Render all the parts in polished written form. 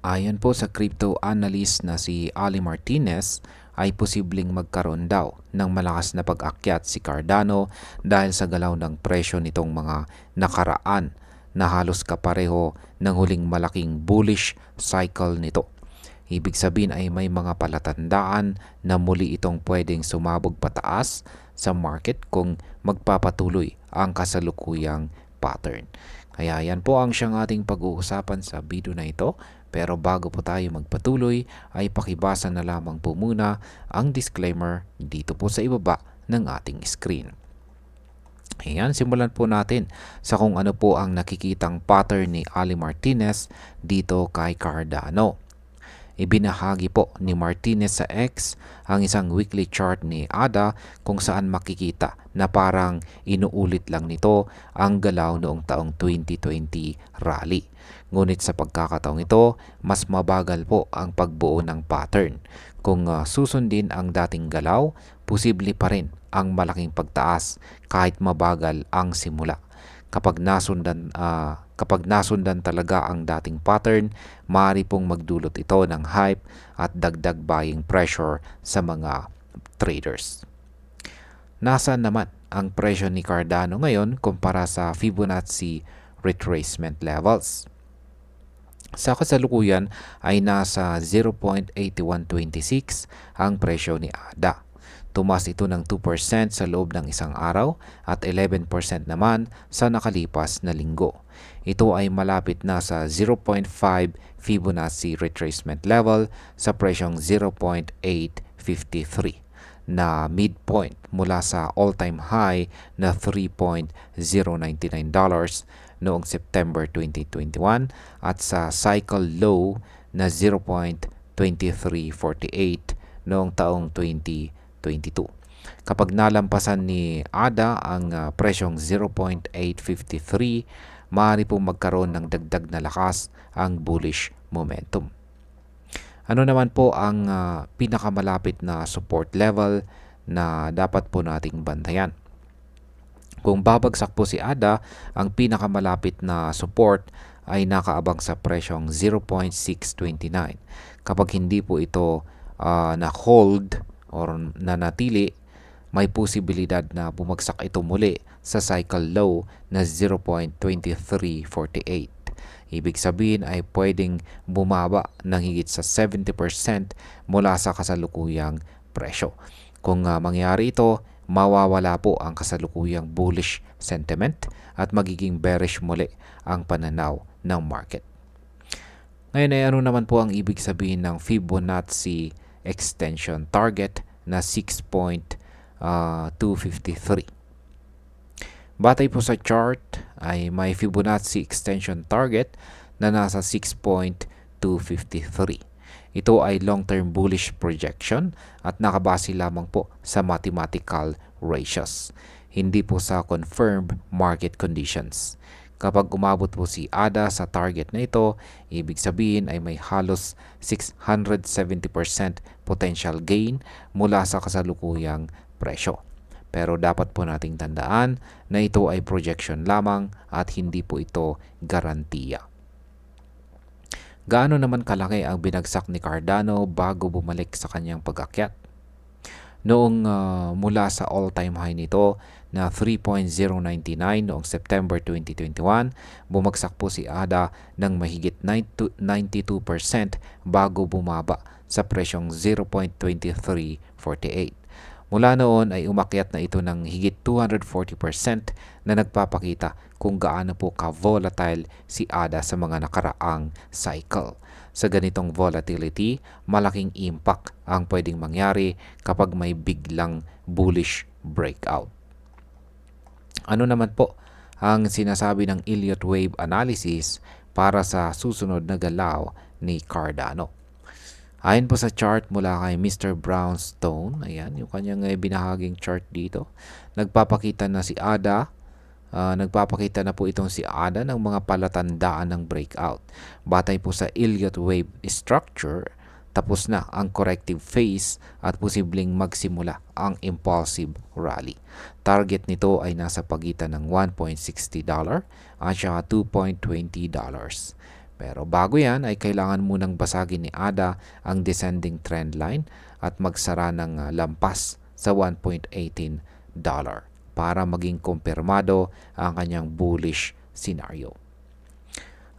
Ayon po sa crypto analyst na si Ali Martinez, ay posibleng magkaroon daw ng malakas na pag-akyat si Cardano dahil sa galaw ng presyo nitong mga nakaraan na halos kapareho ng huling malaking bullish cycle nito. Ibig sabihin ay may mga palatandaan na muli itong pwedeng sumabog pataas sa market kung magpapatuloy ang kasalukuyang pattern. Kaya yan po ang siyang ating pag-uusapan sa video na ito. Pero bago po tayo magpatuloy ay pakibasa na lamang po muna ang disclaimer dito po sa ibaba ng ating screen. Ayan, simulan po natin sa kung ano po ang nakikitang pattern ni Ali Martinez dito kay Cardano. Ibinahagi po ni Martinez sa X ang isang weekly chart ni ADA kung saan makikita na parang inuulit lang nito ang galaw noong taong 2020 rally. Ngunit sa pagkakataong ito, mas mabagal po ang pagbuo ng pattern. Kung susundin ang dating galaw, posible pa rin ang malaking pagtaas kahit mabagal ang simula. Kapag nasundan talaga ang dating pattern, maaari pong magdulot ito ng hype at dagdag buying pressure sa mga traders. Nasaan naman ang presyo ni Cardano ngayon kumpara sa Fibonacci retracement levels? Sa kasalukuyan ay nasa 0.8126 ang presyo ni ADA. Tumaas ito ng 2% sa loob ng isang araw at 11% naman sa nakalipas na linggo. Ito ay malapit na sa 0.5 Fibonacci retracement level sa presyong 0.853 na midpoint mula sa all-time high na $3.099 noong September 2021 at sa cycle low na 0.2348 noong taong 2022. Kapag nalampasan ni ADA ang presyong 0.853, maaari pong magkaroon ng dagdag na lakas ang bullish momentum. Ano naman po ang pinakamalapit na support level na dapat po nating bantayan? Kung babagsak po si ADA, ang pinakamalapit na support ay nakaabang sa presyong 0.629. Kapag hindi po ito na-hold or nanatili, may posibilidad na bumagsak ito muli sa cycle low na 0.2348. Ibig sabihin ay pwedeng bumaba ng higit sa 70% mula sa kasalukuyang presyo. Kung mangyari ito, mawawala po ang kasalukuyang bullish sentiment at magiging bearish muli ang pananaw ng market. Ngayon ay ano naman po ang ibig sabihin ng Fibonacci extension target na 6.253? Batay po sa chart ay may Fibonacci extension target na nasa 6.253. Ito ay long-term bullish projection at nakabase lamang po sa mathematical ratios, hindi po sa confirmed market conditions. Kapag umabot po si ADA sa target na ito, ibig sabihin ay may halos 670% potential gain mula sa kasalukuyang presyo. Pero dapat po nating tandaan na ito ay projection lamang at hindi po ito garantiya. Gaano naman kalaki ang binagsak ni Cardano bago bumalik sa kanyang pag-akyat? Noong mula sa all-time high nito na 3.099 noong September 2021, bumagsak po si ADA ng mahigit 92% bago bumaba sa presyong 0.2348. Mula noon ay umakyat na ito ng higit 240% na nagpapakita kung gaano po ka-volatile si ADA sa mga nakaraang cycle. Sa ganitong volatility, malaking impact ang pwedeng mangyari kapag may biglang bullish breakout. Ano naman po ang sinasabi ng Elliott Wave Analysis para sa susunod na galaw ni Cardano? Ayon po sa chart mula kay Mr. Brownstone, ayan, yung kanyang binahaging chart dito, nagpapakita na po itong si ADA ng mga palatandaan ng breakout. Batay po sa Elliott Wave structure, tapos na ang corrective phase at posibleng magsimula ang impulsive rally. Target nito ay nasa pagitan ng $1.60 at saka $2.20. Pero bago yan ay kailangan munang basagin ni ADA ang descending trend line at magsara ng lampas sa $1.18 para maging kumpirmado ang kanyang bullish scenario.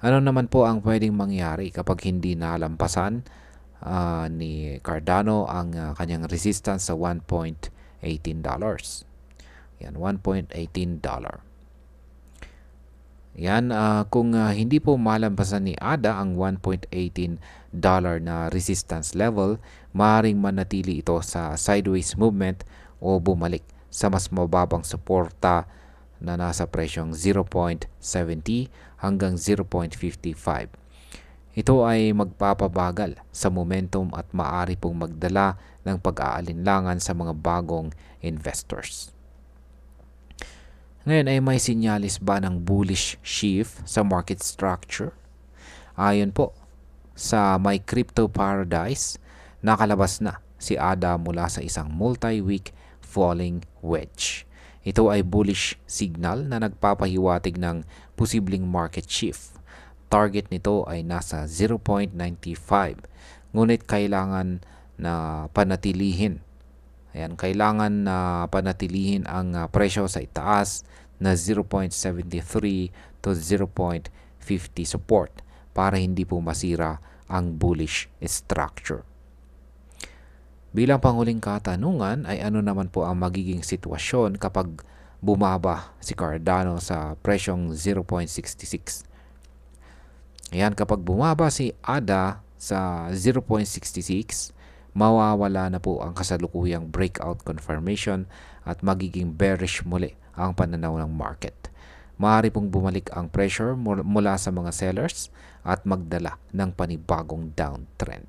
Ano naman po ang pwedeng mangyari kapag hindi nalampasan ni Cardano ang kanyang resistance sa $1.18? Yan, $1.18. Yan, kung hindi po malampasan ni ADA ang $1.18 na resistance level, maaaring manatili ito sa sideways movement o bumalik sa mas mababang suporta na nasa presyong 0.70 hanggang 0.55. Ito ay magpapabagal sa momentum at maaari pong magdala ng pag-aalinlangan sa mga bagong investors. Ngayon ay may sinyalis ba ng bullish shift sa market structure? Ayon po sa My Crypto Paradise, nakalabas na si ADA mula sa isang multi-week falling wedge. Ito ay bullish signal na nagpapahiwatig ng posibleng market shift. Target nito ay nasa 0.95. Ngunit kailangan na panatilihin. Kailangan na panatilihin ang presyo sa itaas na 0.73 to 0.50 support para hindi po masira ang bullish structure. Bilang panghuling katanungan ay ano naman po ang magiging sitwasyon kapag bumaba si Cardano sa presyong 0.66? Kapag bumaba si ADA sa 0.66, mawawala na po ang kasalukuyang breakout confirmation at magiging bearish muli ang pananaw ng market. Maaari pong bumalik ang pressure mula sa mga sellers at magdala ng panibagong downtrend.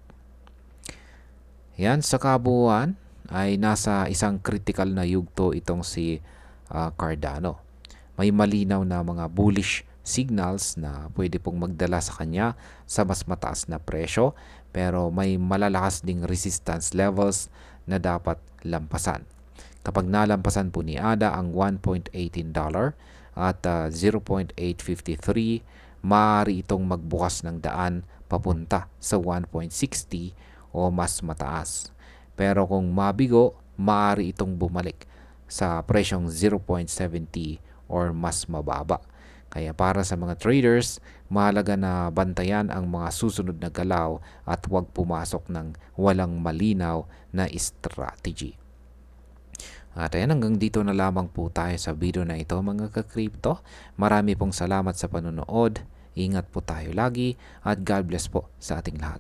Yan, sa kabuuan ay nasa isang critical na yugto itong si Cardano. May malinaw na mga bullish signals na pwede pong magdala sa kanya sa mas mataas na presyo, pero may malalakas ding resistance levels na dapat lampasan. Kapag nalampasan po ni ADA ang $1.18 at 0.853, maaari itong magbukas ng daan papunta sa 1.60 o mas mataas. Pero kung mabigo, maaari itong bumalik sa presyong 0.70 or mas mababa. Kaya para sa mga traders, mahalaga na bantayan ang mga susunod na galaw at huwag pumasok ng walang malinaw na strategy. At ayan, hanggang dito na lamang po tayo sa video na ito mga ka-crypto. Marami pong salamat sa panonood. Ingat po tayo lagi at God bless po sa ating lahat.